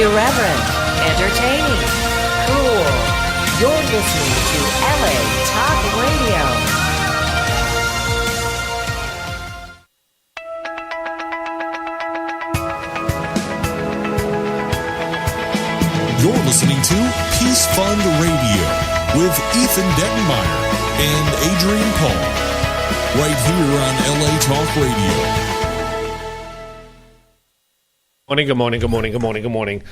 Irreverent, entertaining, cool. You're listening to LA Talk Radio. You're listening to Peace Fund Radio with Ethan Dettenmaier and Adrian Paul, right here on LA Talk Radio. Good morning.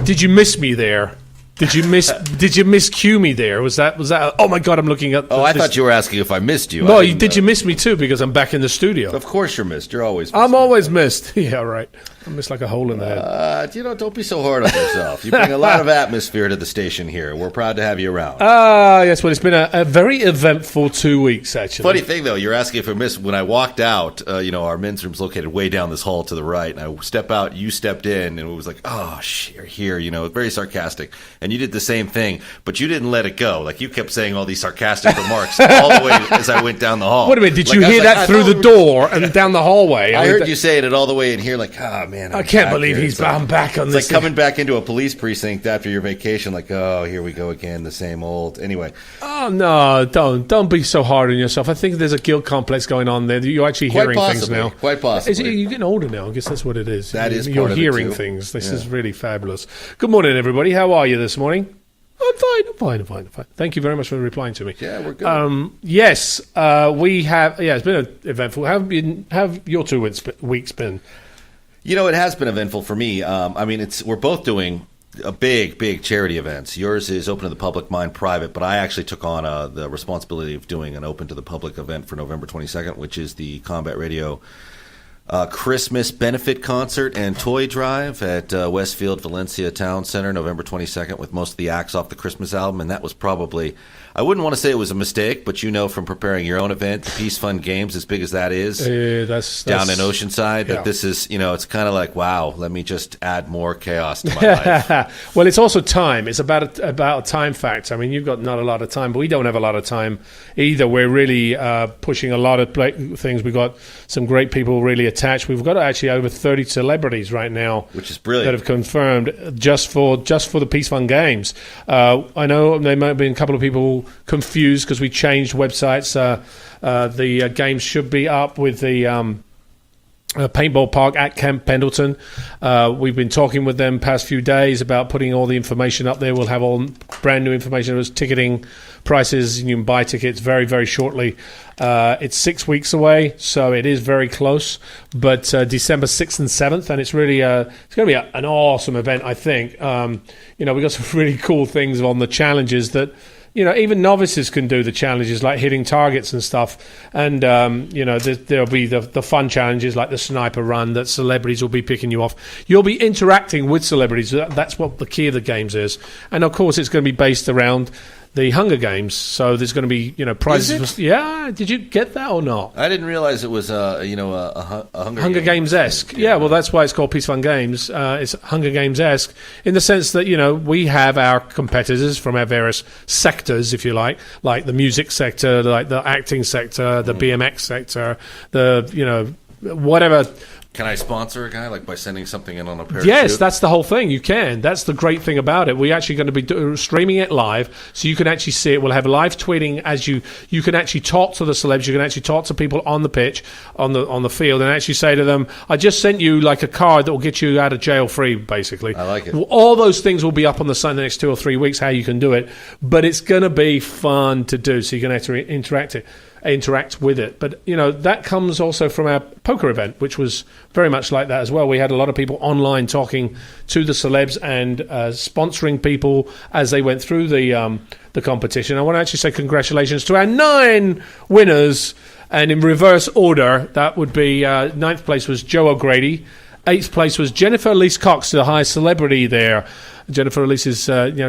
Did you miss me there? Did you miscue me there? Was that? Oh my God! I'm looking at. I thought you were asking if I missed you. No, did you miss me too? Because I'm back in the studio. Of course you're missed. You're always. I'm always missed. Yeah, right. I miss like a hole in the head. Don't be so hard on yourself. You bring a lot of atmosphere to the station here. We're proud to have you around. Yes. Well, it's been a very eventful 2 weeks, actually. Funny thing, though, you're asking if I missed. When I walked out, our men's room's located way down this hall to the right, and I step out, you stepped in, and it was like, oh, you're here, very sarcastic. And you did the same thing, but you didn't let it go. Like, you kept saying all these sarcastic remarks all the way as I went down the hall. Wait a minute, did you hear that through the door and down the hallway? I heard you saying it all the way in here, like, man. I can't believe I'm back on this. It's like coming back into a police precinct after your vacation, like, oh, here we go again, the same old. Anyway. Oh, no, don't be so hard on yourself. I think there's a guilt complex going on there. You're actually hearing things now. Quite possibly. You're getting older now. I guess that's what it is. That is part You're of it, hearing too. things. This is really fabulous. Good morning, everybody. How are you this morning? I'm fine. Thank you very much for replying to me. Yeah, we're good. Yes, we have. Yeah, it's been eventful. How have your 2 weeks been? It has been eventful for me. We're both doing a big charity events. Yours is open to the public, mine private, but I actually took on the responsibility of doing an open to the public event for November 22nd, which is the Combat Radio Christmas benefit concert and toy drive at Westfield Valencia Town Center, November 22nd, with most of the acts off the Christmas album. And that was probably, I wouldn't want to say it was a mistake, but from preparing your own event, the Peace Fund Games, as big as that is, that's down in Oceanside, that this is, it's kind of like, wow, let me just add more chaos to my life. Well, it's also time. It's about a time factor. I mean, you've got not a lot of time, but we don't have a lot of time either. We're really pushing a lot of things. We've got some great people really attached. We've got actually over 30 celebrities right now, which is brilliant, that have confirmed just for the Peace Fund Games. I know there might have been a couple of people confused because we changed websites. The games should be up with the paintball park at Camp Pendleton. We've been talking with them past few days about putting all the information up there. We'll have all brand new information. It was ticketing prices, and you can buy tickets very, very shortly. It's 6 weeks away, so it is very close. But December 6th and 7th, and it's really it's going to be an awesome event, I think. We've got some really cool things on the challenges that even novices can do, the challenges like hitting targets and stuff. And, there'll be the fun challenges like the sniper run that celebrities will be picking you off. You'll be interacting with celebrities. That's what the key of the games is. And, of course, it's going to be based around the Hunger Games. So there's going to be, prizes. Yeah. Did you get that or not? I didn't realize it was, a Hunger Games-esque. Yeah, well, that's why it's called Peace Fund Games. It's Hunger Games-esque in the sense that, we have our competitors from our various sectors, if you like the music sector, like the acting sector, the BMX sector, whatever. Can I sponsor a guy by sending something in on a parachute? Yes, that's the whole thing. You can. That's the great thing about it. We're actually going to be streaming it live, so you can actually see it. We'll have live tweeting as you can actually talk to the celebs. You can actually talk to people on the pitch, on the field, and actually say to them, "I just sent you like a card that will get you out of jail free." Basically, I like it. All those things will be up on the site in the next 2 or 3 weeks. How you can do it, but it's going to be fun to do. So you can actually interact with it. But that comes also from our poker event, which was very much like that as well. We had a lot of people online talking to the celebs and sponsoring people as they went through the competition. I want to actually say congratulations to our 9 winners, and in reverse order, that would be 9th place was Joe O'Grady, 8th place was Jennifer Elise Cox, the highest celebrity there. Jennifer Elise is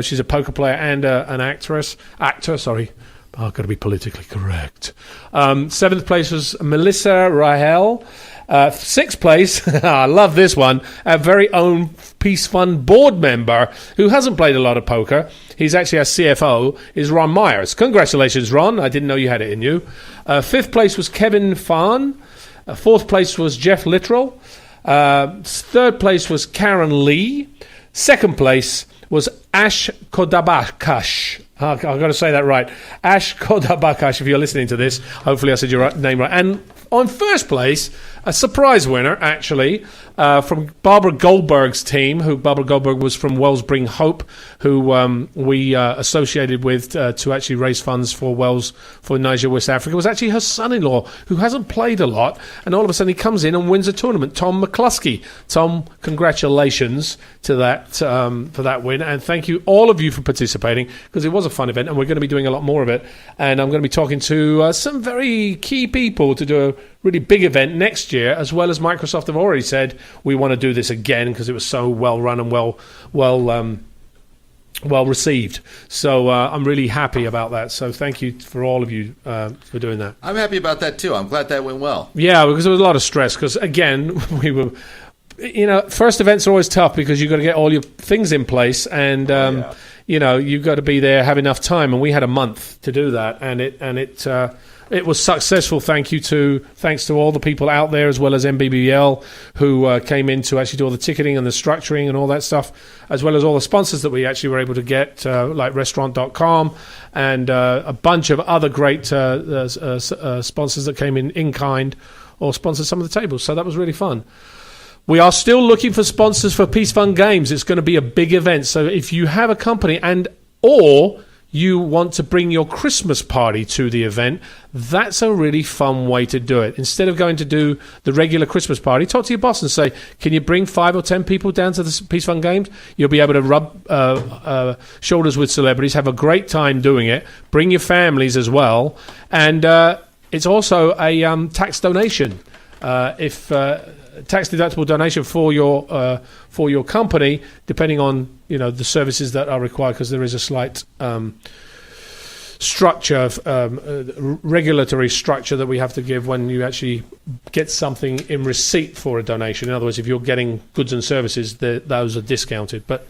she's a poker player and an actor. I've got to be politically correct. 7th place was Melissa Rahel. 6th place, I love this one, our very own Peace Fund board member who hasn't played a lot of poker. He's actually our CFO, is Ron Myers. Congratulations, Ron. I didn't know you had it in you. 5th place was Kevin Farn. 4th place was Jeff Littrell. 3rd place was Karen Lee. Second place was Ash Kodabakash. I've got to say that right. Ash Kodabakash, if you're listening to this. Hopefully I said your name right. And on first place, a surprise winner, actually, from Barbara Goldberg's team, who Barbara Goldberg was from Wells Bring Hope, who we associated with to actually raise funds for Wells for Niger, West Africa. It was actually her son-in-law, who hasn't played a lot, and all of a sudden he comes in and wins a tournament. Tom McCluskey. Tom, congratulations to that for that win, and thank you, all of you, for participating, because it was a fun event, and we're going to be doing a lot more of it. And I'm going to be talking to some very key people to do a really big event next year, as well as Microsoft have already said we want to do this again because it was so well run and well received. So I'm really happy about that. So thank you for all of you for doing that. I'm happy about that too. I'm glad that went well. Yeah, because there was a lot of stress. Because again, we were, first events are always tough because you've got to get all your things in place, and you've got to be there, have enough time, and we had a month to do that, and it was successful. Thanks to all the people out there, as well as MBBL, who came in to actually do all the ticketing and the structuring and all that stuff, as well as all the sponsors that we actually were able to get, like Restaurant.com and a bunch of other great sponsors that came in kind or sponsored some of the tables. So that was really fun. We are still looking for sponsors for Peace Fund Games. It's going to be a big event. So if you have a company or you want to bring your Christmas party to the event, that's a really fun way to do it. Instead of going to do the regular Christmas party, talk to your boss and say, can you bring 5 or 10 people down to the Peace Fund Games? You'll be able to rub shoulders with celebrities, have a great time doing it, bring your families as well, and it's also a tax donation. Tax deductible donation for your company, depending on the services that are required, because there is a slight structure, regulatory structure that we have to give when you actually get something in receipt for a donation. In other words, if you're getting goods and services, those are discounted. But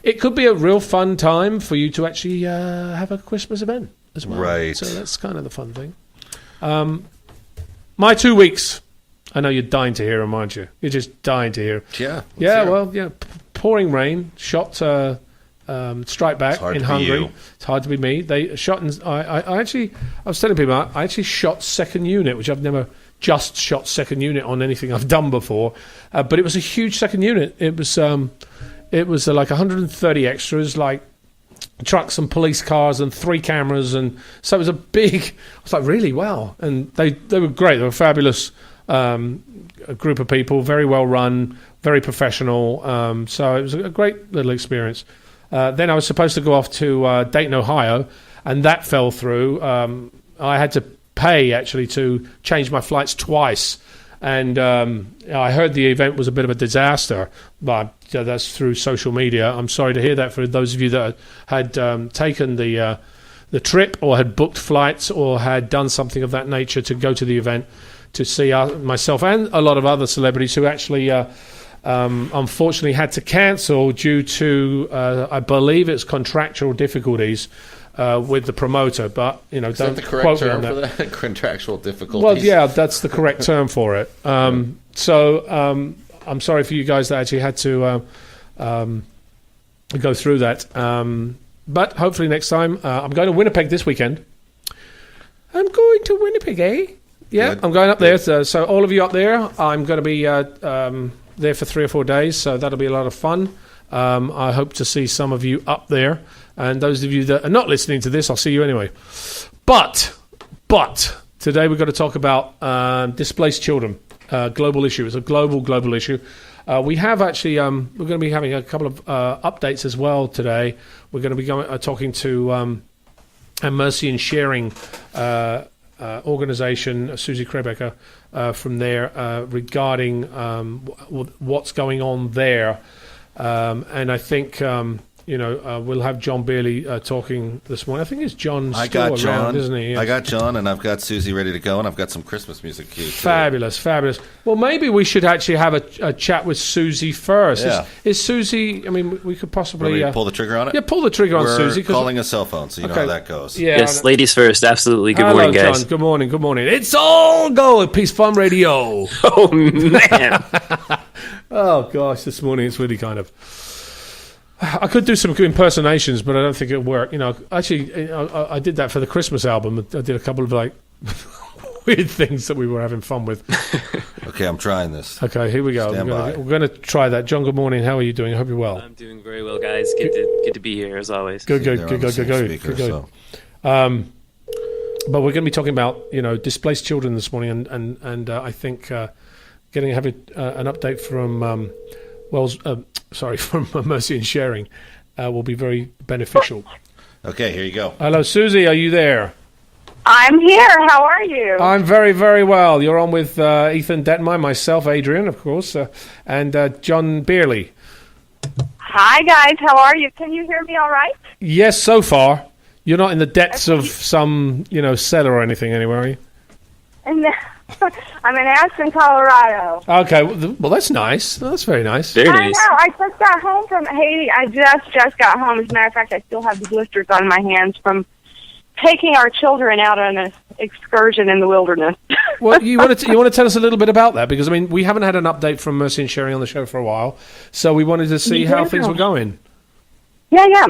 it could be a real fun time for you to actually have a Christmas event as well. Right. So that's kind of the fun thing. My 2 weeks. I know you're dying to hear them, aren't you? You're just dying to hear. Yeah. Well, pouring rain, shot strike back in Hungary. It's hard to be me. They shot, and I was telling people, I actually shot second unit, which I've never just shot second unit on anything I've done before. But it was a huge second unit. It was like 130 extras, like trucks and police cars and 3 cameras, and so it was a big. I was like, really? Wow! And they were great. They were fabulous. A group of people, very well run, very professional. So it was a great little experience. Then I was supposed to go off to Dayton, Ohio, and that fell through. I had to pay actually to change my flights twice, and I heard the event was a bit of a disaster. But that's through social media. I'm sorry to hear that for those of you that had taken the trip or had booked flights or had done something of that nature to go to the event, to see myself and a lot of other celebrities who actually unfortunately had to cancel due to, I believe it's contractual difficulties with the promoter. But, Is don't that the correct quote me term on for that. that? Contractual difficulties? Well, yeah, that's the correct term for it. So I'm sorry for you guys that actually had to go through that. But hopefully next time. I'm going to Winnipeg this weekend. I'm going to Winnipeg, eh? Yeah, Good. I'm going up there. So all of you up there, I'm going to be there for 3 or 4 days. So that'll be a lot of fun. I hope to see some of you up there. And those of you that are not listening to this, I'll see you anyway. But today we've got to talk about displaced children. Global issue. It's a global issue. We have actually, we're going to be having a couple of updates as well today. We're going to be talking to a Mercy and Sharing organization, Susie Krabacher, from there regarding what's going on there. And I think, we'll have John Beerley talking this morning. I think it's John still I got around, John, isn't he? Yes. I got John, and I've got Susie ready to go, and I've got some Christmas music queued. Fabulous. Well, maybe we should actually have a chat with Susie first. Yeah. Is Susie, I mean, we could possibly... pull the trigger on it? Yeah, pull the trigger on Susie. We're calling a cell phone, so you know how that goes. Yeah, Yes, ladies first. Absolutely. Good morning, guys. John. Good morning. It's all go at Peace Fun Radio. Oh, man. Oh, gosh, this morning it's really kind of... I could do some good impersonations, but I don't think it'll work. Actually, I did that for the Christmas album. I did a couple of weird things that we were having fun with. Okay, I'm trying this. Okay, here we go. We're going to try that. John, good morning. How are you doing? I hope you're well. I'm doing very well, guys. Good to be here as always. Good. But we're going to be talking about displaced children this morning, and I think having an update from from Mercy and Sharing will be very beneficial. Okay, here you go. Hello, Susie. Are you there? I'm here. How are you? I'm very, very well. You're on with Ethan Dettenmaier, myself, Adrian, of course, and John Beerley. Hi, guys. How are you? Can you hear me all right? Yes, so far. You're not in the depths of some, cellar or anything anywhere, are you? I'm in Aspen, Colorado. Okay, well, that's nice. That's very nice. Very nice. I know. I just got home from Haiti. I just got home. As a matter of fact, I still have the blisters on my hands from taking our children out on an excursion in the wilderness. Well, you want to tell us a little bit about that, because we haven't had an update from Mercy and Sharing on the show for a while, so we wanted to see how things were going. Yeah.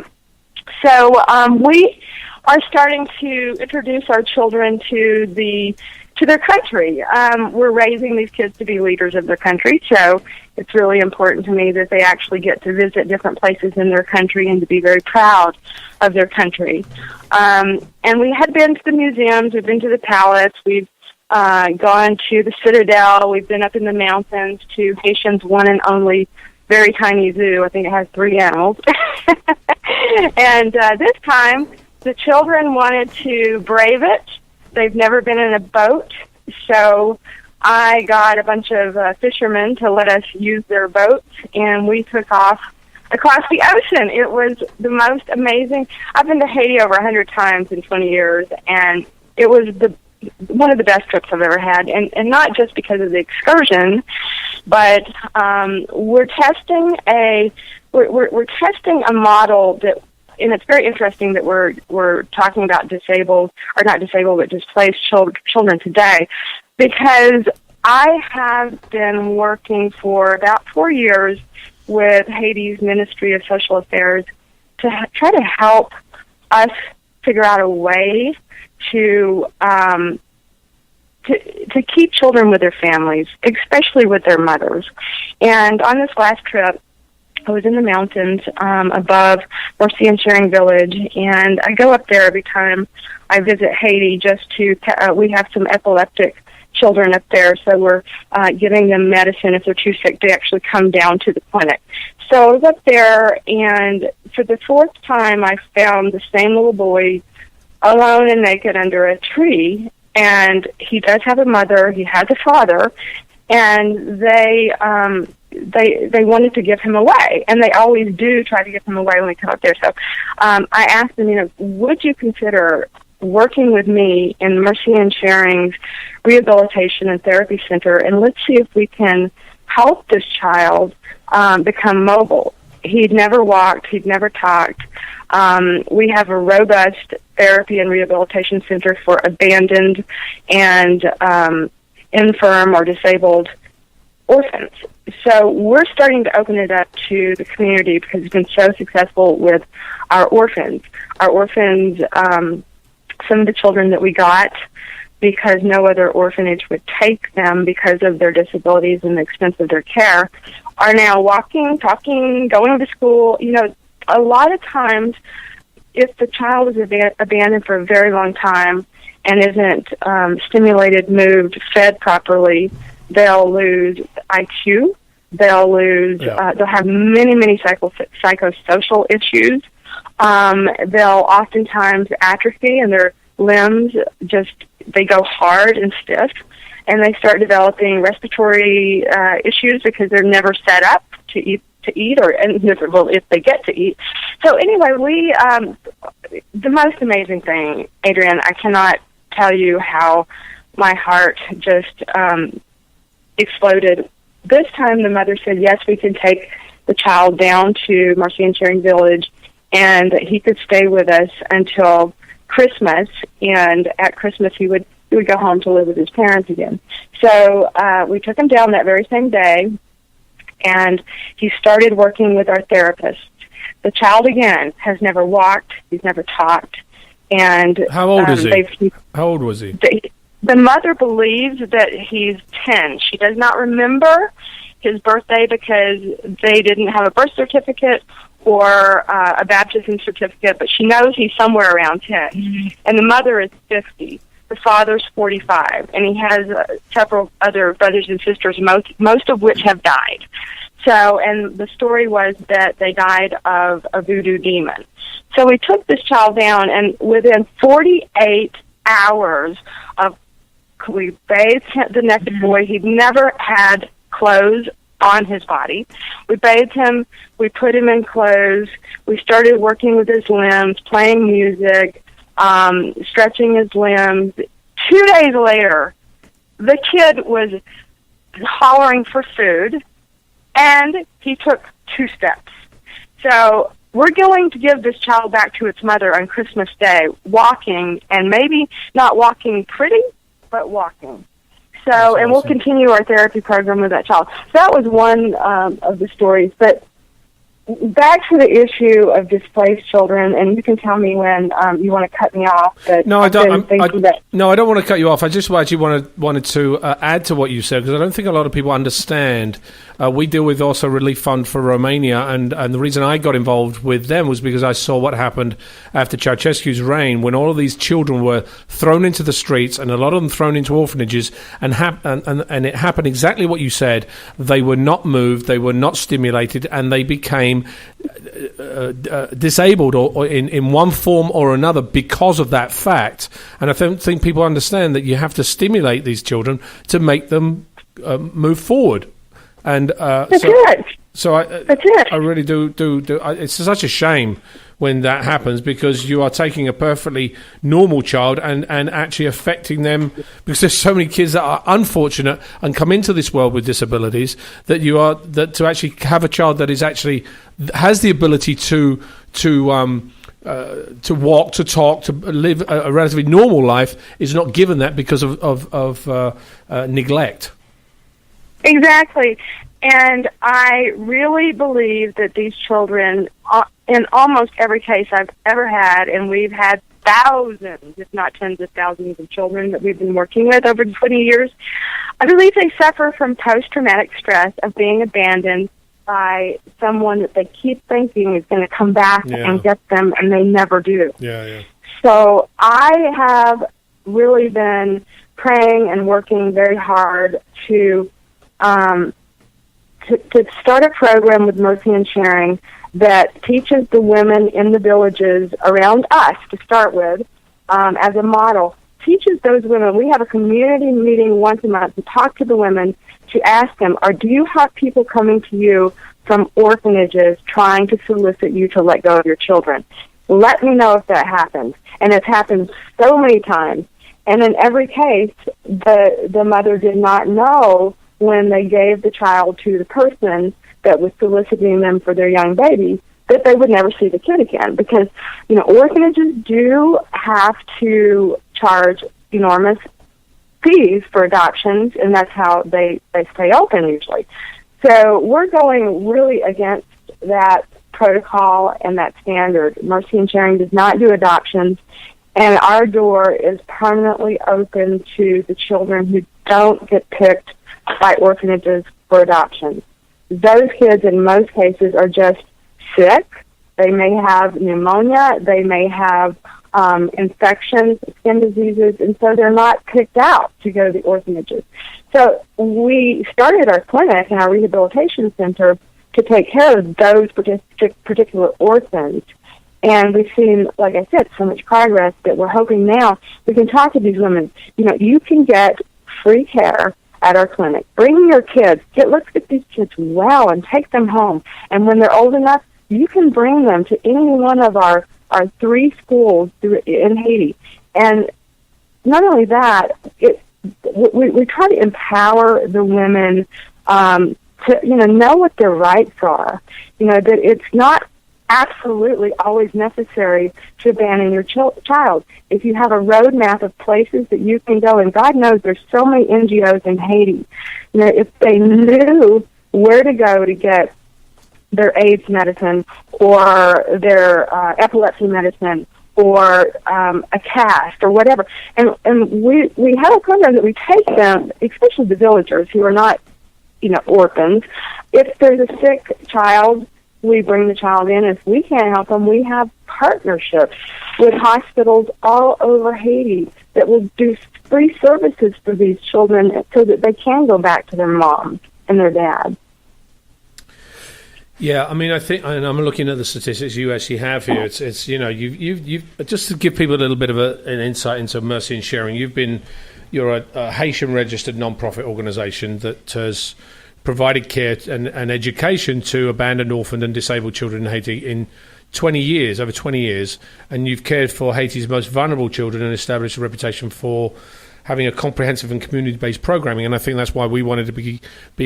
So we are starting to introduce our children to their country. We're raising these kids to be leaders of their country, so it's really important to me that they actually get to visit different places in their country and to be very proud of their country. And we had been to the museums, we've been to the palace, we've gone to the Citadel, we've been up in the mountains to Haitian's one and only very tiny zoo. I think it has 3 animals. And this time, the children wanted to brave it. They've never been in a boat, so I got a bunch of fishermen to let us use their boats, and we took off across the ocean. It was the most amazing. I've been to Haiti over 100 times in 20 years, and it was one of the best trips I've ever had, and not just because of the excursion, but we're testing a model that. And it's very interesting that we're talking about displaced children today, because I have been working for about 4 years with Haiti's Ministry of Social Affairs to try to help us figure out a way to keep children with their families, especially with their mothers. And on this last trip, I was in the mountains above Mercy and Sharing Village, and I go up there every time I visit Haiti just to, we have some epileptic children up there, so we're giving them medicine if they're too sick to actually come down to the clinic. So I was up there, and for the 4th time I found the same little boy alone and naked under a tree, and he does have a mother, he has a father, and they wanted to give him away, and they always do try to give him away when we come up there. So I asked them, would you consider working with me in Mercy and Sharing's Rehabilitation and Therapy Center, and let's see if we can help this child become mobile. He'd never walked, he'd never talked. We have a robust therapy and rehabilitation center for abandoned and infirm or disabled orphans. So we're starting to open it up to the community because it's been so successful with our orphans. Our orphans, some of the children that we got, because no other orphanage would take them because of their disabilities and the expense of their care, are now walking, talking, going to school. A lot of times, if the child is abandoned for a very long time and isn't stimulated, moved, fed properly, they'll lose IQ. They'll lose. They'll have many psychosocial issues. They'll oftentimes atrophy, and their limbs they go hard and stiff, and they start developing respiratory issues because they're never set up to eat, if they get to eat. So anyway, the most amazing thing, Adrian, I cannot tell you how my heart just exploded. This time the mother said, yes, we can take the child down to Mercy and Sharing Village, and that he could stay with us until Christmas, and at Christmas he would go home to live with his parents again. So we took him down that very same day, and he started working with our therapists. The child, again, has never walked. He's never talked. And how old is he? How old was he? The mother believes that he's 10. She does not remember his birthday because they didn't have a birth certificate or a baptism certificate, but she knows he's somewhere around 10. Mm-hmm. And the mother is 50. The father's 45, and he has several other brothers and sisters, most of which have died. So, and the story was that they died of a voodoo demon. So we took this child down, and within 48 hours we bathed the naked boy. He'd never had clothes on his body. We bathed him, we put him in clothes, we started working with his limbs, playing music, stretching his limbs. 2 days later, the kid was hollering for food, and he took 2 steps. So we're going to give this child back to its mother on Christmas Day, walking, and maybe not walking pretty, but walking. So, awesome. And we'll continue our therapy program with that child. So that was one of the stories. But back to the issue of displaced children, and you can tell me when you want to cut me off. But no, I don't. No, I don't want to cut you off. I just actually wanted to add to what you said, because I don't think a lot of people understand. We deal with also Relief Fund for Romania, and the reason I got involved with them was because I saw what happened after Ceausescu's reign, when all of these children were thrown into the streets, and a lot of them thrown into orphanages, and it happened exactly what you said. They were not moved, they were not stimulated, and they became disabled or in one form or another because of that fact. And I don't think people understand that you have to stimulate these children to make them move forward. And that's it. So I really do. It's such a shame when that happens, because you are taking a perfectly normal child and actually affecting them, because there's so many kids that are unfortunate and come into this world with disabilities, that to actually have a child that is actually has the ability to walk, to talk, to live a relatively normal life is not given that because of neglect. Exactly. And I really believe that these children, in almost every case I've ever had, and we've had thousands, if not tens of thousands of children that we've been working with over 20 years, I believe they suffer from post-traumatic stress of being abandoned by someone that they keep thinking is going to come back and get them, and they never do. Yeah. So I have really been praying and working very hard to start a program with Mercy and Sharing that teaches the women in the villages around us, to start with, as a model, teaches those women. We have a community meeting once a month to talk to the women, to ask them, do you have people coming to you from orphanages trying to solicit you to let go of your children? Let me know if that happens. And it's happened so many times. And in every case, the mother did not know when they gave the child to the person that was soliciting them for their young baby that they would never see the kid again. Because, orphanages do have to charge enormous fees for adoptions, and that's how they stay open usually. So we're going really against that protocol and that standard. Mercy and Sharing does not do adoptions, and our door is permanently open to the children who don't get picked by orphanages for adoption. Those kids, in most cases, are just sick. They may have pneumonia. They may have infections, skin diseases, and so they're not picked out to go to the orphanages. So we started our clinic and our rehabilitation center to take care of those particular orphans. And we've seen, like I said, so much progress that we're hoping now we can talk to these women. You can get free care at our clinic. Bring your kids. Let's get these kids well and take them home. And when they're old enough, you can bring them to any one of our 3 schools in Haiti. And not only that, we try to empower the women to know what their rights are. That it's not absolutely always necessary to abandon your child. If you have a roadmap of places that you can go, and God knows there's so many NGOs in Haiti, if they knew where to go to get their AIDS medicine or their epilepsy medicine or a cast or whatever. And we have a program that we take them, especially the villagers who are not, orphans. If there's a sick child, we bring the child in. If we can't help them, we have partnerships with hospitals all over Haiti that will do free services for these children so that they can go back to their mom and their dad. Yeah, I mean, I think, and I'm looking at the statistics you actually have here. It's you've just to give people a little bit of an insight into Mercy and Sharing. You're a Haitian registered non-profit organisation that has provided care and education to abandoned, orphaned, and disabled children in Haiti in over 20 years, and you've cared for Haiti's most vulnerable children and established a reputation for having a comprehensive and community-based programming. And I think that's why we wanted to be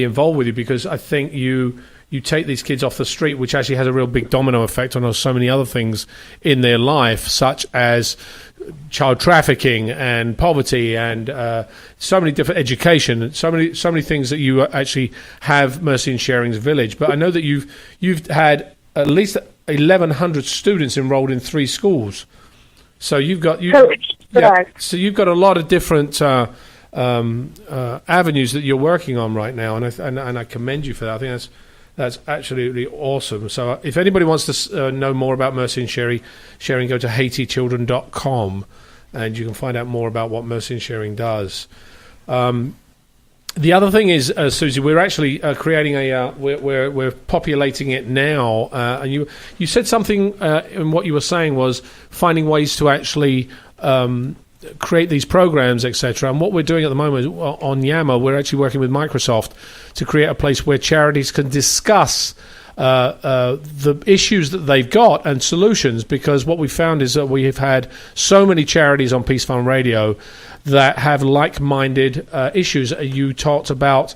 involved with you, because I think you take these kids off the street, which actually has a real big domino effect on so many other things in their life, such as child trafficking and poverty and so many different education, so many things that you actually have Mercy and Sharing's village. But I know that you've had at least 1,100 students enrolled in 3 schools. So you've got so you've got a lot of different avenues that you're working on right now, and I commend you for that. I think that's absolutely awesome. So if anybody wants to know more about Mercy and Sharing, go to HaitiChildren.com, and you can find out more about what Mercy and Sharing does. The other thing is, Susie, we're actually creating we're populating it now, and you said something in what you were saying was finding ways to actually create these programs, etc. And what we're doing at the moment on Yammer, we're actually working with Microsoft to create a place where charities can discuss the issues that they've got and solutions, because what we found is that we have had so many charities on Peace Fund Radio that have like-minded issues. You talked about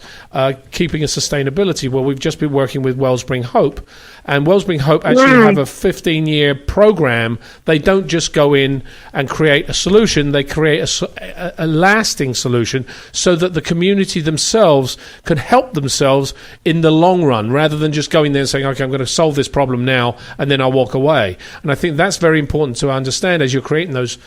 keeping a sustainability. Well, we've just been working with Wellspring Hope, and Wellspring Hope actually have a 15-year program. They don't just go in and create a solution, they create a lasting solution so that the community themselves can help themselves in the long run, rather than just going there and saying, okay, I'm going to solve this problem now and then I'll walk away. And I think that's very important to understand as you're creating those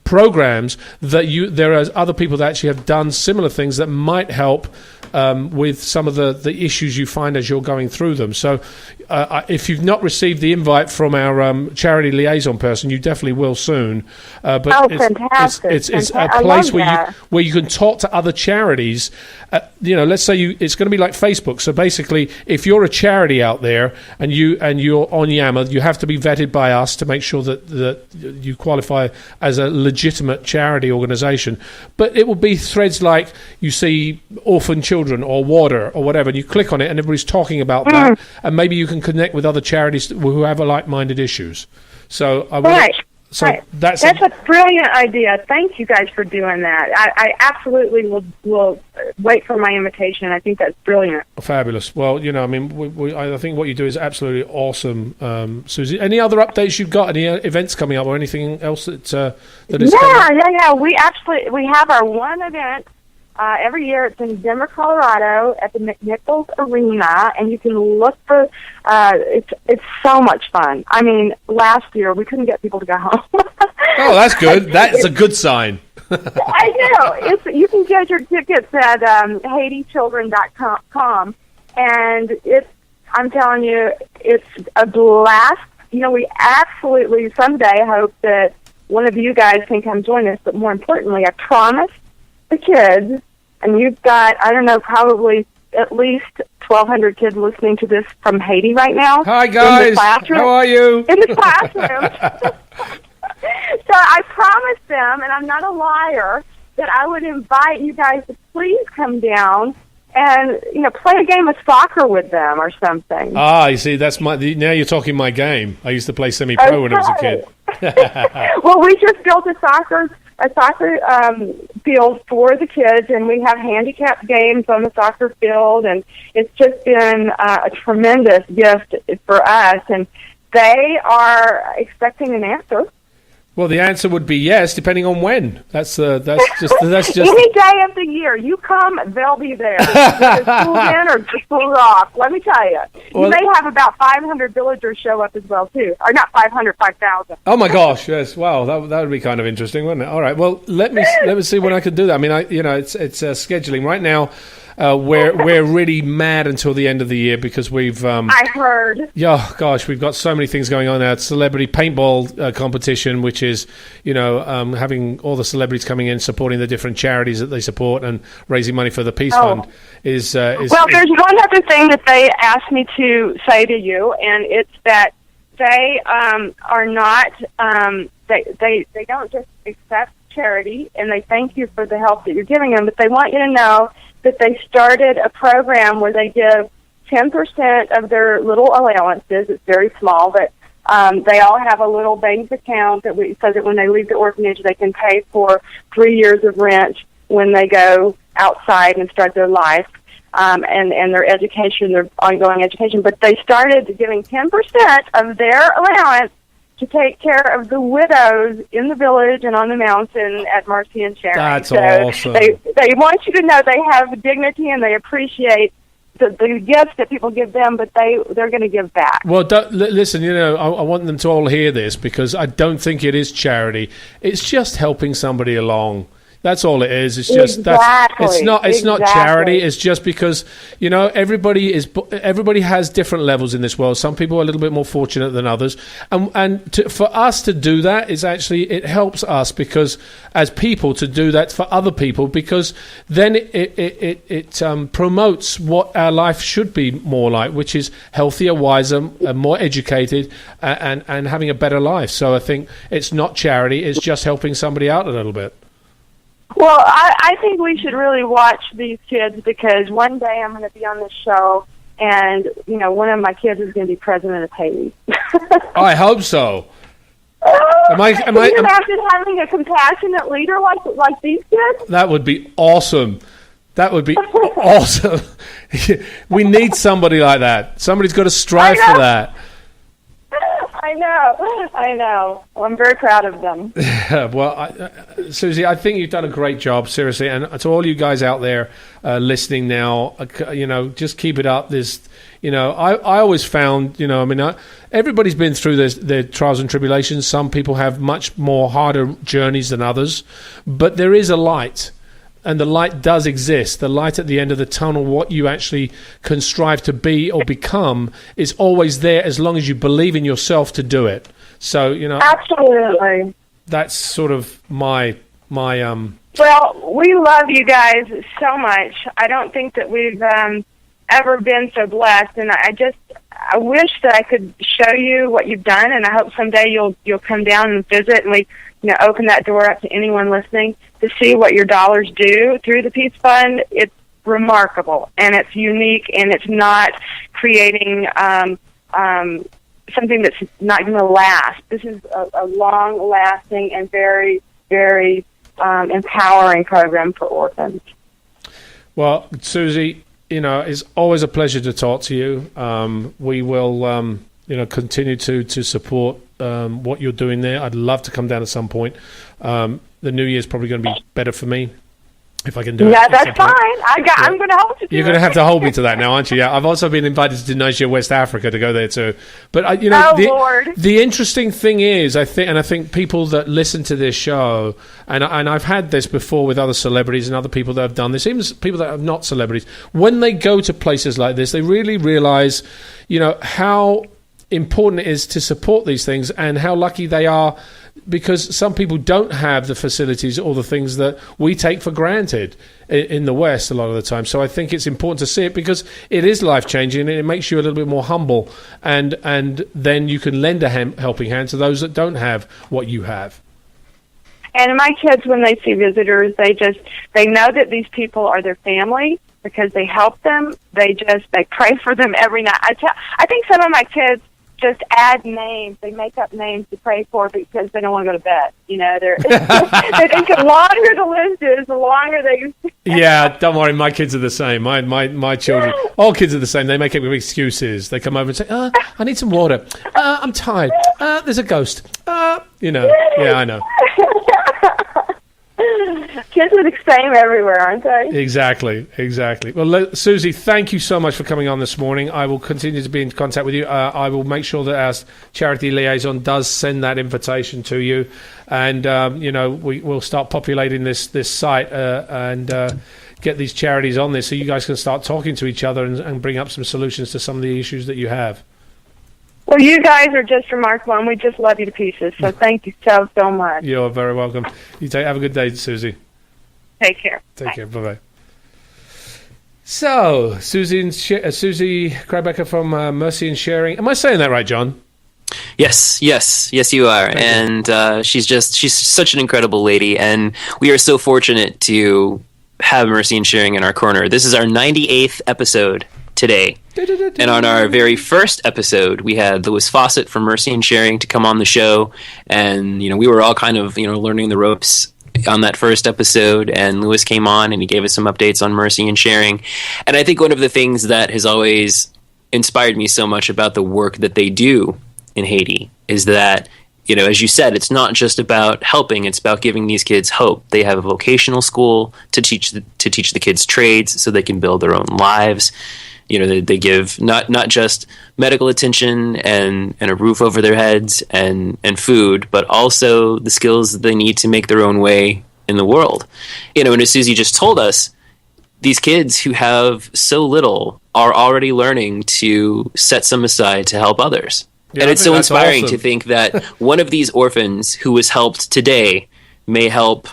programs, that there are other people that actually have done similar things that might help with some of the issues you find as you're going through them. So if you've not received the invite from our charity liaison person, you definitely will soon. But fantastic. It's a place where you can talk to other charities. Let's say it's going to be like Facebook. So basically, if you're a charity out there and you're on Yammer, you have to be vetted by us to make sure that you qualify as a legitimate charity organization. But it will be threads like you see orphan children or water or whatever, and you click on it and everybody's talking about that, and maybe you can connect with other charities who have like-minded issues. So that's a brilliant idea. Thank you guys for doing that. I absolutely will wait for my invitation. I think that's brilliant. Fabulous. Well, I think what you do is absolutely awesome, Susie. Any other updates you've got? Any events coming up or anything else that is coming up? Yeah. We have our one event every year. It's in Denver, Colorado, at the McNichols Arena, and you can look for. It's so much fun. I mean, last year we couldn't get people to go home. Oh, that's good. That's a good sign. I know. You can get your tickets at HaitiChildren.com, and I'm telling you, it's a blast. We absolutely someday hope that one of you guys can come join us. But more importantly, I promise the kids, and you've got, I don't know, probably at least 1,200 kids listening to this from Haiti right now. Hi, guys. How are you? In the classroom. So I promised them, and I'm not a liar, that I would invite you guys to please come down and play a game of soccer with them or something. Ah, you see, now you're talking my game. I used to play semi-pro when I was a kid. Well, we just built a soccer field for the kids, and we have handicap games on the soccer field, and it's just been a tremendous gift for us, and they are expecting an answer. Well, the answer would be yes, depending on when. That's just Any day of the year. You come, they'll be there. Whether school's in or school's off. Let me tell you. You may have about 500 villagers show up as well, too. Or not 500, 5,000. Oh my gosh! Yes, wow, that would be kind of interesting, wouldn't it? All right, well, let me see when I can do that. I mean, it's scheduling right now. We're really mad until the end of the year because we've. I heard. Yeah, gosh, we've got so many things going on now. Celebrity paintball competition, which is having all the celebrities coming in, supporting the different charities that they support, and raising money for the Peace Fund. Is there's one other thing that they asked me to say to you, and it's that they are not. They don't just accept charity, and they thank you for the help that you're giving them, but they want you to know that they started a program where they give 10% of their little allowances. It's very small, but they all have a little bank account so that when they leave the orphanage, they can pay for 3 years of rent when they go outside and start their life and their education, their ongoing education. But they started giving 10% of their allowance to take care of the widows in the village and on the mountain at Mercy and Sharing. That's awesome. They want you to know they have dignity and they appreciate the gifts that people give them, but they're going to give back. Well, listen, I want them to all hear this because I don't think it is charity. It's just helping somebody along. That's all it is. It's just it's not charity. It's just because everybody has different levels in this world. Some people are a little bit more fortunate than others, for us to do that is actually it helps us because as people to do that for other people because then it promotes what our life should be more like, which is healthier, wiser, more educated, and having a better life. So I think it's not charity. It's just helping somebody out a little bit. Well, I think we should really watch these kids because one day I'm going to be on this show and, one of my kids is going to be president of Haiti. I hope so. Can you imagine having a compassionate leader like these kids? That would be awesome. That would be awesome. We need somebody like that. Somebody's got to strive for that. I know. Well, I'm very proud of them. Well, Susie, I think you've done a great job, seriously. And to all you guys out there listening now, just keep it up. I always found, everybody's been through their trials and tribulations. Some people have much more harder journeys than others. But there is a light. And the light does exist. The light at the end of the tunnel, what you actually can strive to be or become, is always there as long as you believe in yourself to do it. So, absolutely. That's sort of my. Well, we love you guys so much. I don't think that we've ever been so blessed, and I wish that I could show you what you've done, and I hope someday you'll come down and visit, and we open that door up to anyone listening to see what your dollars do through the Peace Fund. It's remarkable, and it's unique, and it's not creating something that's not going to last. This is a long-lasting and very, very empowering program for orphans. Well, Susie, it's always a pleasure to talk to you. We will, continue to support what you're doing there. I'd love to come down at some point. The New Year's probably going to be better for me if I can do it. Yeah, that's fine. I'm going to hold you to You're going to have to hold me to that now, aren't you? Yeah, I've also been invited to Nigeria, West Africa, to go there too. But Lord. The interesting thing is, I think people that listen to this show, and I've had this before with other celebrities and other people that have done this, even people that are not celebrities, when they go to places like this, they really realize, how important it is to support these things and how lucky they are, because some people don't have the facilities or the things that we take for granted in the West a lot of the time. So I think it's important to see it because it is life-changing and it makes you a little bit more humble, and then you can lend a helping hand to those that don't have what you have. And my kids, when they see visitors, they know that these people are their family because they help them. They pray for them every night. I think some of my kids just add names. They make up names to pray for because they don't want to go to bed. They're they think the longer the list is, the longer they. Yeah, don't worry. My kids are the same. My children, all kids are the same. They make up excuses. They come over and say, "I need some water. I'm tired. There's a ghost." Yeah, I know. Kids are the same everywhere, aren't they? Exactly. Well, Susie, thank you so much for coming on this morning. I will continue to be in contact with you. I will make sure that our charity liaison does send that invitation to you, and we'll start populating this site and get these charities on this, so you guys can start talking to each other and bring up some solutions to some of the issues that you have. Well, you guys are just remarkable, and we just love you to pieces. So thank you so much. You're very welcome. Have a good day, Susie. Take care. Take care. Bye-bye. So, Susie Krabacher from Mercy and Sharing. Am I saying that right, John? Yes, you are. And she's such an incredible lady, and we are so fortunate to have Mercy and Sharing in our corner. This is our 98th episode today. And on our very first episode, we had Louis Fawcett from Mercy and Sharing to come on the show, and we were all kind of learning the ropes on that first episode, and Louis came on and he gave us some updates on Mercy and Sharing. And I think one of the things that has always inspired me so much about the work that they do in Haiti is that, as you said, it's not just about helping, it's about giving these kids hope. They have a vocational school to teach the kids trades so they can build their own lives. They give not just medical attention and a roof over their heads and food, but also the skills that they need to make their own way in the world. And as Susie just told us, these kids who have so little are already learning to set some aside to help others. Yeah, and it's so inspiring awesome to think that one of these orphans who was helped today may help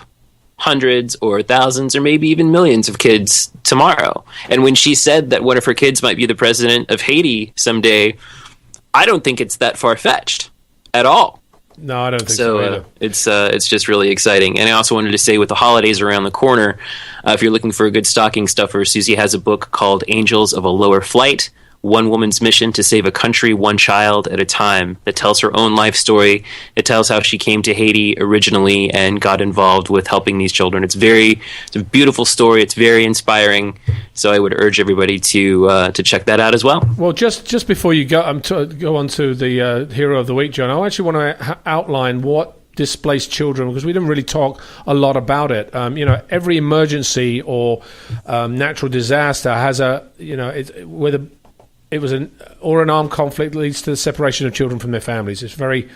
hundreds or thousands or maybe even millions of kids tomorrow. And when she said that one of her kids might be the president of Haiti someday, I don't think it's that far-fetched at all. No, I don't think so either. It's just really exciting. And I also wanted to say, with the holidays around the corner, if you're looking for a good stocking stuffer, Susie has a book called Angels of a Lower Flight: One Woman's Mission to Save a Country, One Child at a Time, that tells her own life story. It tells how she came to Haiti originally and got involved with helping these children. It's a beautiful story. It's very inspiring. So I would urge everybody to check that out as well. Well, just before you go on to the Hero of the Week, John, I actually want to outline what displaced children, because we didn't really talk a lot about it. Every emergency or natural disaster has an armed conflict leads to the separation of children from their families. It's very,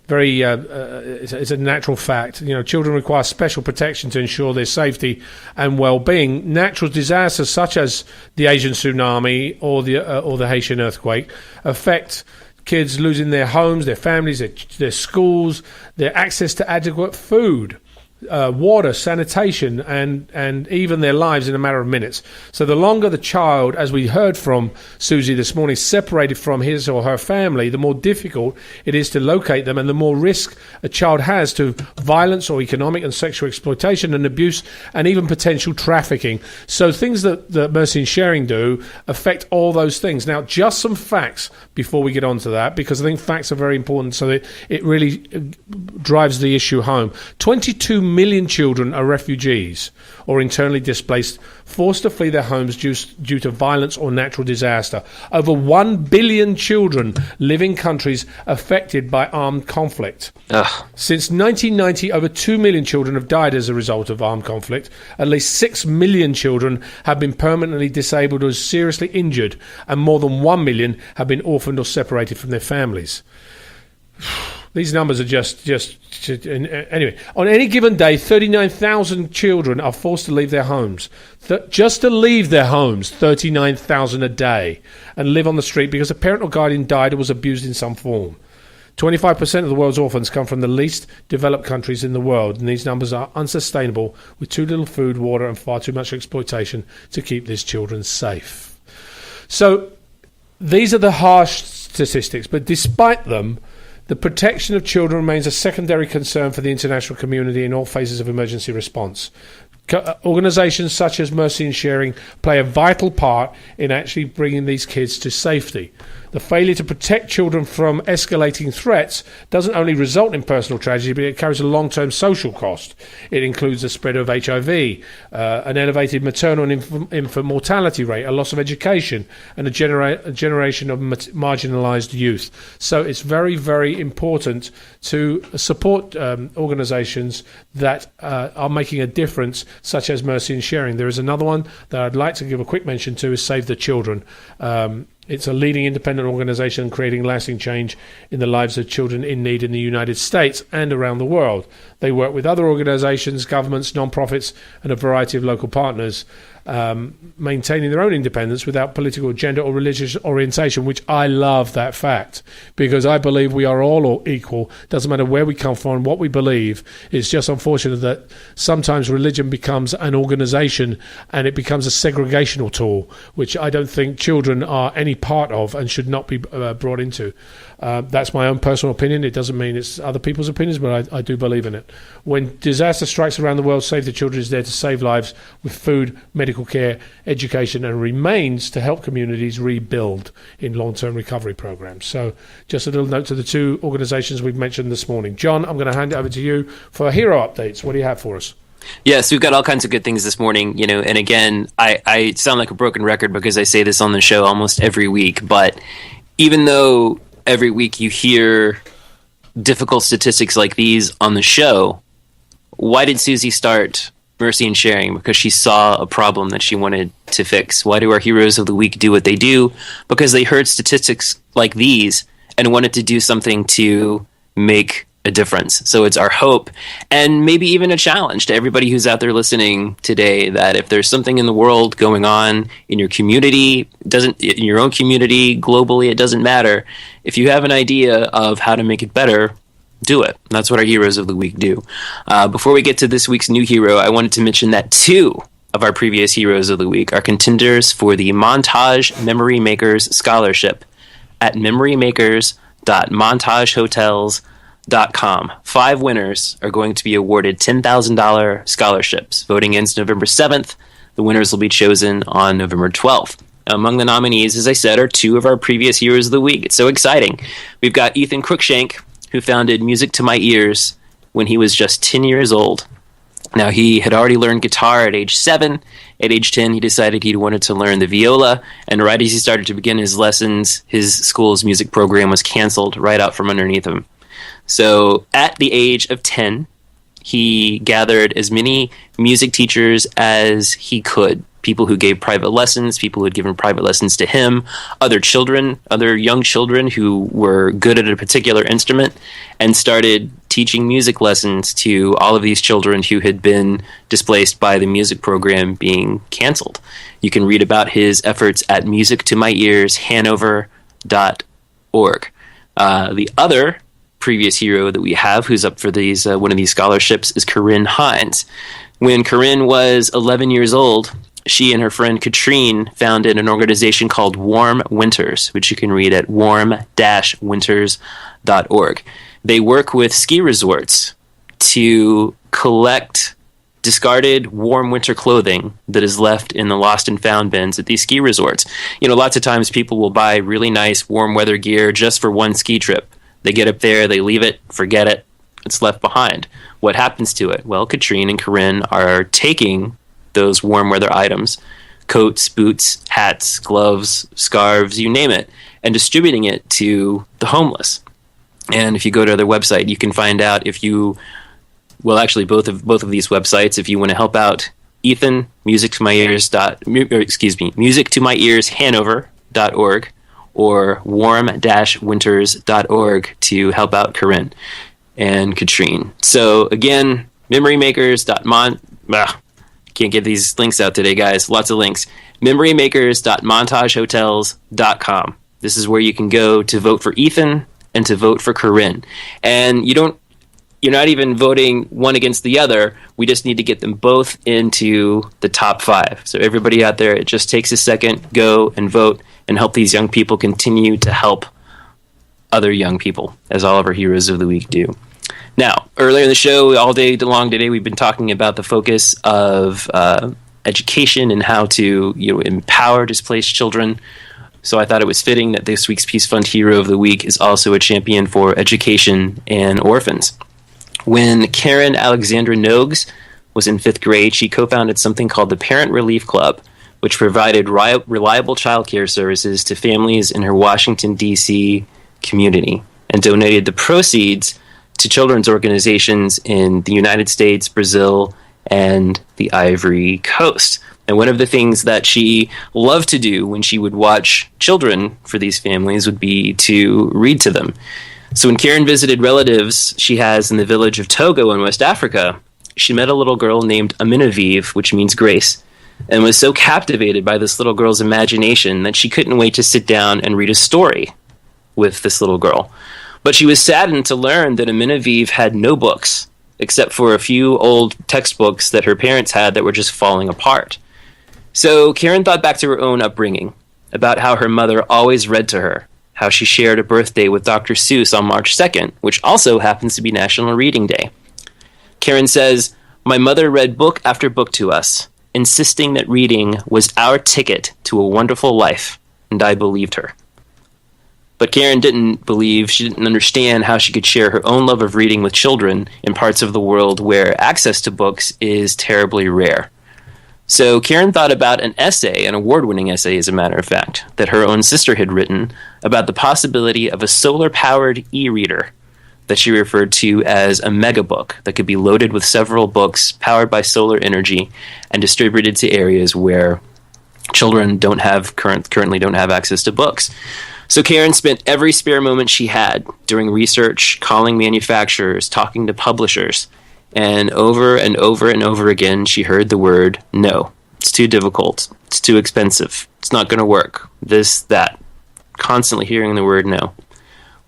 very. It's a natural fact. Children require special protection to ensure their safety and well-being. Natural disasters such as the Asian tsunami or the Haitian earthquake affect kids losing their homes, their families, their schools, their access to adequate food, water, sanitation, and even their lives in a matter of minutes. So the longer the child, as we heard from Susie this morning, separated from his or her family, the more difficult it is to locate them, and the more risk a child has to violence or economic and sexual exploitation and abuse, and even potential trafficking. So things that Mercy and Sharing do affect all those things. Now, just some facts before we get on to that, because I think facts are very important, so that it really drives the issue home. 22 million children are refugees or internally displaced, forced to flee their homes due to violence or natural disaster. Over 1 billion children live in countries affected by armed conflict. Ugh. Since 1990, over 2 million children have died as a result of armed conflict. At least 6 million children have been permanently disabled or seriously injured, and more than 1 million have been orphaned or separated from their families. These numbers are just anyway. On any given day, 39,000 children are forced to leave their homes. Just to leave their homes, 39,000 a day, and live on the street because a parent or guardian died or was abused in some form. 25% of the world's orphans come from the least developed countries in the world, and these numbers are unsustainable, with too little food, water, and far too much exploitation to keep these children safe. So these are the harsh statistics, but despite them, the protection of children remains a secondary concern for the international community in all phases of emergency response. Organisations such as Mercy and Sharing play a vital part in actually bringing these kids to safety. The failure to protect children from escalating threats doesn't only result in personal tragedy, but it carries a long-term social cost. It includes the spread of HIV, an elevated maternal and infant mortality rate, a loss of education, and a generation of marginalised youth. So it's very, very important to support organisations that are making a difference, such as Mercy and Sharing. There is another one that I'd like to give a quick mention to, is Save the Children. It's a leading independent organisation creating lasting change in the lives of children in need in the United States and around the world. They work with other organisations, governments, non-profits, and a variety of local partners, maintaining their own independence without political agenda or religious orientation, which I love that fact, because I believe we are all equal. Doesn't matter where we come from, what we believe. It's just unfortunate that sometimes religion becomes an organisation and it becomes a segregational tool, which I don't think children are any part of and should not be brought into. That's my own personal opinion. It doesn't mean it's other people's opinions, but I do believe in it. When disaster strikes around the world, Save the Children is there to save lives with food, medical care, education, and remains to help communities rebuild in long-term recovery programs. So just a little note to the two organisations we've mentioned this morning. John, I'm going to hand it over to you for hero updates. What do you have for us? Yes, we've got all kinds of good things this morning, and again, I sound like a broken record because I say this on the show almost every week, but even though every week you hear difficult statistics like these on the show, why did Susie start Mercy and Sharing? Because she saw a problem that she wanted to fix. Why do our heroes of the week do what they do? Because they heard statistics like these and wanted to do something to make a difference. So it's our hope, and maybe even a challenge to everybody who's out there listening today, that if there's something in the world going on in your community, in your own community, globally, it doesn't matter. If you have an idea of how to make it better, do it. That's what our heroes of the week do. Before we get to this week's new hero, I wanted to mention that two of our previous heroes of the week are contenders for the Montage Memory Makers Scholarship at memorymakers.montagehotels.com. 5 winners are going to be awarded $10,000 scholarships. Voting ends November 7th. The winners will be chosen on November 12th. Among the nominees, as I said, are 2 of our previous Heroes of the Week. It's so exciting. We've got Ethan Cruikshank, who founded Music to My Ears when he was just 10 years old. Now, he had already learned guitar at age 7. At age 10, he decided he wanted to learn the viola, and right as he started to begin his lessons, his school's music program was canceled right out from underneath him. So at the age of 10, he gathered as many music teachers as he could. People who gave private lessons, people who had given private lessons to him, other young children who were good at a particular instrument, and started teaching music lessons to all of these children who had been displaced by the music program being canceled. You can read about his efforts at musictomyearshanover.org. The other previous hero that we have who's up for these one of these scholarships is Corinne Hines. When Corinne was 11 years old, she and her friend Katrine founded an organization called Warm Winters, which you can read at warm-winters.org. They work with ski resorts to collect discarded warm winter clothing that is left in the lost and found bins at these ski resorts. Lots of times people will buy really nice warm weather gear just for one ski trip. They get up there, they leave it, forget it, it's left behind. What happens to it? Well, Katrine and Corinne are taking those warm weather items, coats, boots, hats, gloves, scarves, you name it, and distributing it to the homeless. And if you go to their website, you can find out both of these websites, if you want to help out Ethan, musictomyearshanover.org, or warm-winters.org to help out Corinne and Katrine. So again, can't get these links out today, guys. Lots of links. memorymakers.montagehotels.com. This is where you can go to vote for Ethan and to vote for Corinne. And you're not even voting one against the other. We just need to get them both into the top 5. So everybody out there, it just takes a second. Go and vote and help these young people continue to help other young people, as all of our heroes of the week do. Now, earlier in the show, all day long today, we've been talking about the focus of education and how to empower displaced children. So I thought it was fitting that this week's Peace Fund Hero of the Week is also a champion for education and orphans. When Karen Alexandra Nogues was in 5th grade, she co-founded something called the Parent Relief Club, which provided reliable childcare services to families in her Washington, D.C. community, and donated the proceeds to children's organizations in the United States, Brazil, and the Ivory Coast. And one of the things that she loved to do when she would watch children for these families would be to read to them. So when Karen visited relatives she has in the village of Togo in West Africa, she met a little girl named Aminaviv, which means grace, and was so captivated by this little girl's imagination that she couldn't wait to sit down and read a story with this little girl. But she was saddened to learn that Aminaviv had no books, except for a few old textbooks that her parents had that were just falling apart. So Karen thought back to her own upbringing, about how her mother always read to her, how she shared a birthday with Dr. Seuss on March 2nd, which also happens to be National Reading Day. Karen says, "My mother read book after book to us, insisting that reading was our ticket to a wonderful life, and I believed her." But Karen didn't believe, she didn't understand how she could share her own love of reading with children in parts of the world where access to books is terribly rare. So Karen thought about an essay, an award-winning essay as a matter of fact, that her own sister had written about the possibility of a solar-powered e-reader that she referred to as a megabook that could be loaded with several books powered by solar energy and distributed to areas where children currently don't have access to books. So Karen spent every spare moment she had doing research, calling manufacturers, talking to publishers, and over and over and over again, she heard the word no. It's too difficult. It's too expensive. It's not going to work. This, that. Constantly hearing the word no.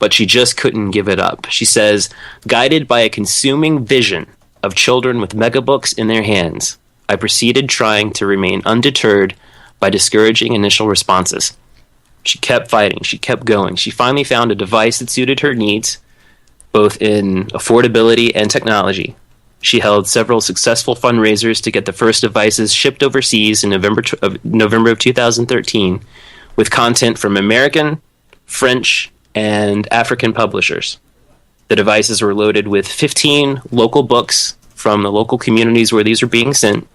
But she just couldn't give it up. She says, "Guided by a consuming vision of children with megabooks in their hands, I proceeded trying to remain undeterred by discouraging initial responses. She kept fighting. She kept going. She finally found a device that suited her needs, both in affordability and technology. She held several successful fundraisers to get the first devices shipped overseas in November of 2013, with content from American, French, and African publishers. The devices were loaded with 15 local books from the local communities where these were being sent,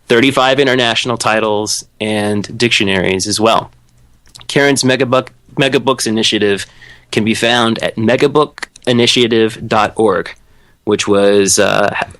35 international titles, and dictionaries as well. Karen's Megabooks Initiative can be found at megabookinitiative.org, which was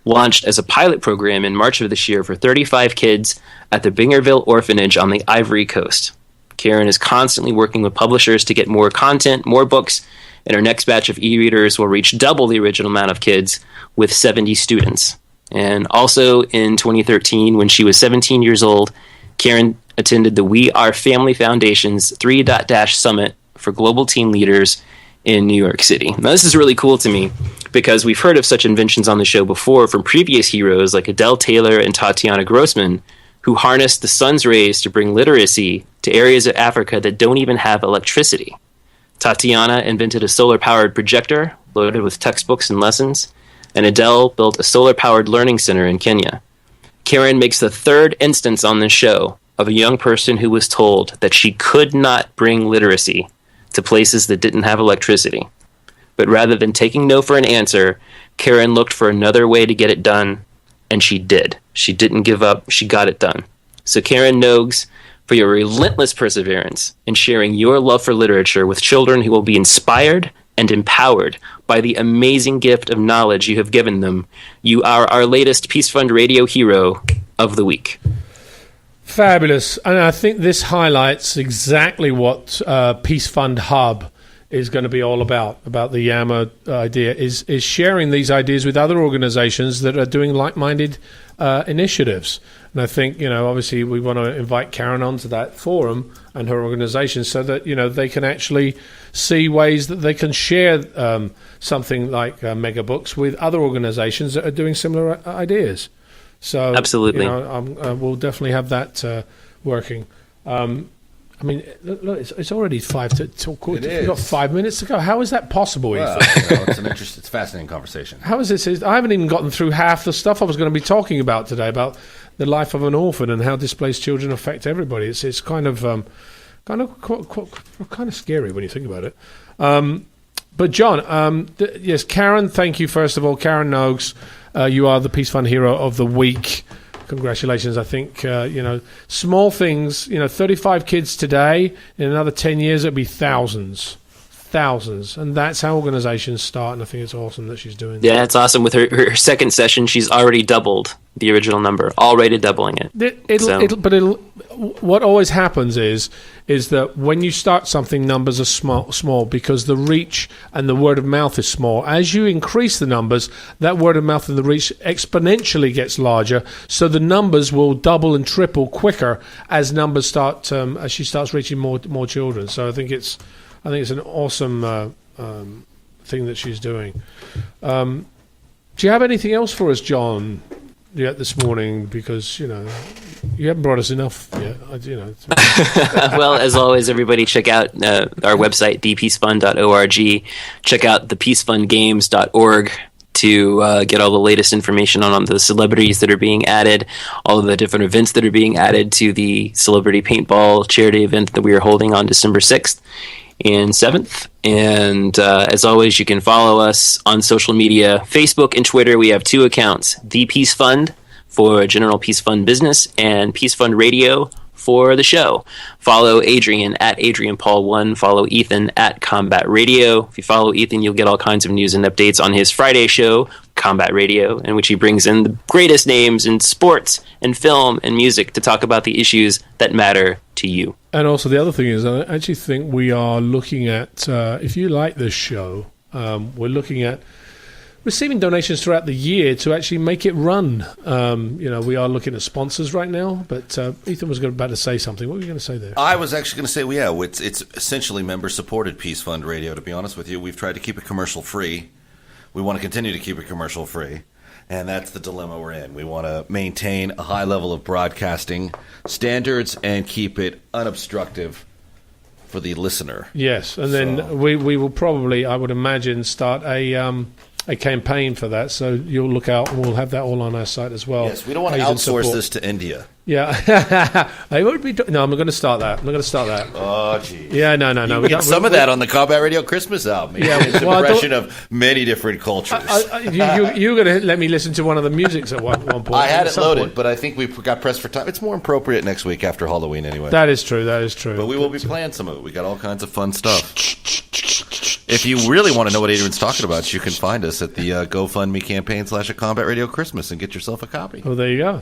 launched as a pilot program in March of this year for 35 kids at the Bingerville Orphanage on the Ivory Coast. Karen is constantly working with publishers to get more content, more books, and her next batch of e-readers will reach double the original amount of kids with 70 students. And also in 2013, when she was 17 years old, Karen attended the We Are Family Foundation's 3-Dash Summit for Global Teen Leaders in New York City. Now, this is really cool to me because we've heard of such inventions on the show before from previous heroes like Adele Taylor and Tatiana Grossman, who harnessed the sun's rays to bring literacy to areas of Africa that don't even have electricity. Tatiana invented a solar-powered projector loaded with textbooks and lessons, and Adele built a solar-powered learning center in Kenya. Karen makes the third instance on this show of a young person who was told that she could not bring literacy to places that didn't have electricity. But rather than taking no for an answer, Karen looked for another way to get it done, and she did. She didn't give up. She got it done. So Karen Nogues, for your relentless perseverance in sharing your love for literature with children who will be inspired and empowered by the amazing gift of knowledge you have given them, you are our latest Peace Fund Radio Hero of the Week. Fabulous. And I think this highlights exactly what Peace Fund Hub is going to be all about the Yammer idea, is sharing these ideas with other organizations that are doing like-minded initiatives. And I think, obviously we want to invite Karen onto that forum and her organization so that, they can actually see ways that they can share something like Megabooks with other organizations that are doing similar ideas. So absolutely, we'll definitely have that working. Look, it's already 5 to talk. We've got 5 minutes to go. How is that possible? Well, it's a fascinating conversation. How is this? I haven't even gotten through half the stuff I was going to be talking about today about the life of an orphan and how displaced children affect everybody. It's kind of kind of scary when you think about it. But John, yes, Karen, thank you first of all. Karen Nogues, you are the Peace Fund Hero of the Week. Congratulations. I think, small things, 35 kids today, in another 10 years, it'll be thousands. And that's how organizations start, and I think it's awesome that she's doing that. Yeah, it's awesome. With her second session, she's already doubled the original number, already doubling it. What always happens is that when you start something, numbers are small because the reach and the word of mouth is small. As you increase the numbers, that word of mouth and the reach exponentially gets larger, so the numbers will double and triple quicker as numbers start as she starts reaching more children. So I think it's an awesome thing that she's doing. Do you have anything else for us, John, yet this morning? Because, you haven't brought us enough yet. Well, as always, everybody check out our website, thepeacefund.org. Check out thepeacefundgames.org to get all the latest information on the celebrities that are being added, all of the different events that are being added to the Celebrity Paintball charity event that we are holding on December 6th. And 7th. And as always, you can follow us on social media, Facebook and Twitter. We have 2 accounts, The Peace Fund for General Peace Fund Business and Peace Fund Radio for the show. Follow Adrian at AdrianPaul1. Follow Ethan at Combat Radio. If you follow Ethan, you'll get all kinds of news and updates on his Friday show, Combat Radio, in which he brings in the greatest names in sports and film and music to talk about the issues that matter to you. And also the other thing is, I actually think we are looking at, if you like this show, we're looking at receiving donations throughout the year to actually make it run. We are looking at sponsors right now, but Ethan was about to say something. What were you going to say there? I was actually going to say, it's essentially member-supported Peace Fund Radio, to be honest with you. We've tried to keep it commercial-free. We want to continue to keep it commercial-free. And that's the dilemma we're in. We want to maintain a high level of broadcasting standards and keep it unobstructive for the listener. Yes, and then we will probably, I would imagine, start a campaign for that. So you'll look out, and we'll have that all on our site as well. Yes, we don't want to outsource this to India. Yeah, I would be. No, I'm going to start that. Oh, geez. Yeah, no. We got some of that on the Combat Radio Christmas album. Yeah, it's an impression of many different cultures. You were going to let me listen to one of the musics at one point. I had it loaded, but I think we got pressed for time. It's more appropriate next week after Halloween, anyway. That is true. But we will be playing some of it. We got all kinds of fun stuff. If you really want to know what Adrian's talking about, you can find us at the GoFundMe campaign / Combat Radio Christmas and get yourself a copy. Oh, there you go.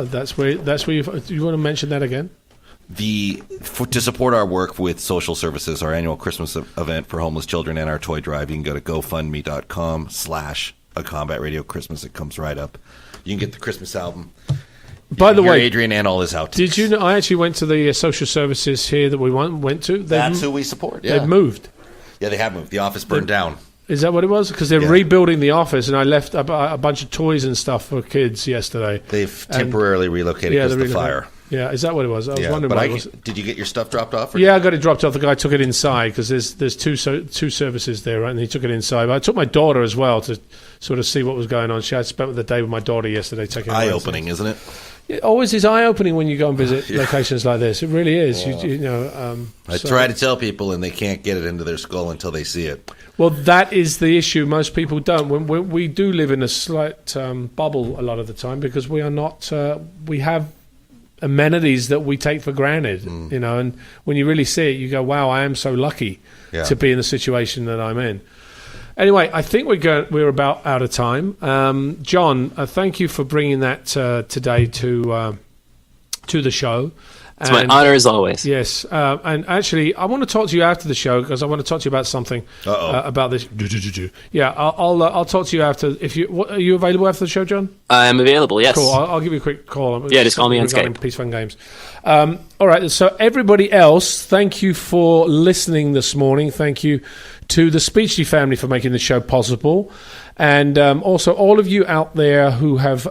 That's where you want to mention that again? To support our work with social services, our annual Christmas event for homeless children and our toy drive, you can go to GoFundMe.com / A Combat Radio Christmas. It comes right up. You can get the Christmas album. By the way, Adrian and all his outtakes. Did you know I actually went to the social services here that we went to? That's who we support. Yeah. They've moved. Yeah, they have moved. The office burned down. Is that what it was? Because they're rebuilding the office, and I left a bunch of toys and stuff for kids yesterday. They've temporarily relocated because of the fire. Yeah, is that what it was? I was wondering what it was. Did you get your stuff dropped off? Yeah, I got it dropped off. The guy took it inside because there's two services there, right? And he took it inside. But I took my daughter as well to sort of see what was going on. She had spent the day with my daughter yesterday. Taking eye-opening, isn't it? It always is eye-opening when you go and visit locations like this. It really is. Yeah. I try to tell people, and they can't get it into their skull until they see it. Well, that is the issue. Most people don't. We do live in a slight bubble a lot of the time because we are not. We have amenities that we take for granted, and when you really see it, you go, "Wow, I am so lucky to be in the situation that I'm in." Anyway, I think we're about out of time. John, thank you for bringing that today to the show. It's my honor as always. Yes, and actually, I want to talk to you after the show because I want to talk to you about something about this. Yeah, I'll talk to you after. Are you available after the show, John? I'm available. Yes. Cool. I'll give you a quick call. Yeah, just call me on Skype. Peace Fun Games. All right. So everybody else, thank you for listening this morning. Thank you to the Speechley family for making the show possible, and also all of you out there who have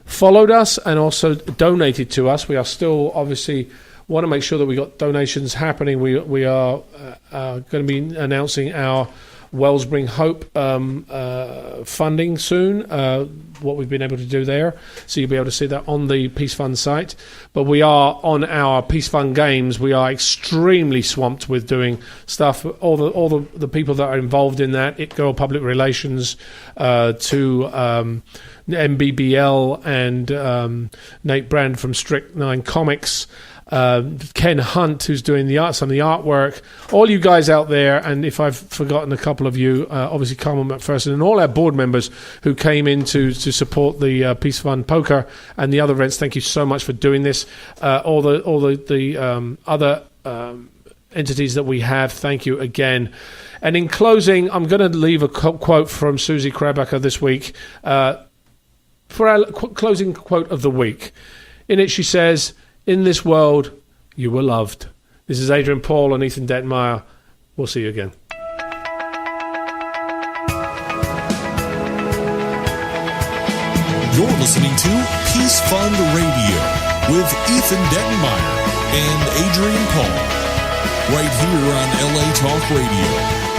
followed us and also donated to us. We are still obviously want to make sure that we got donations happening. We are going to be announcing our Wellspring Hope funding soon, what we've been able to do there. So you'll be able to see that on the Peace Fund site. But we are on our Peace Fund games. We are extremely swamped with doing stuff. All the people that are involved in that, It Girl Public Relations, to MBBL and Nate Brand from Strict 9 Comics, Ken Hunt, who's doing some of the artwork, all you guys out there, and if I've forgotten a couple of you, obviously Carmel McPherson and all our board members who came in to support the Peace Fund Poker and the other events. Thank you so much for doing this. All the other entities that we have, thank you again. And in closing, I'm going to leave a quote from Susie Krabacher this week for our closing quote of the week. In it, she says, "In this world, you were loved." This is Adrian Paul and Ethan Dettenmaier. We'll see you again. You're listening to Peace Fund Radio with Ethan Dettenmaier and Adrian Paul, right here on LA Talk Radio.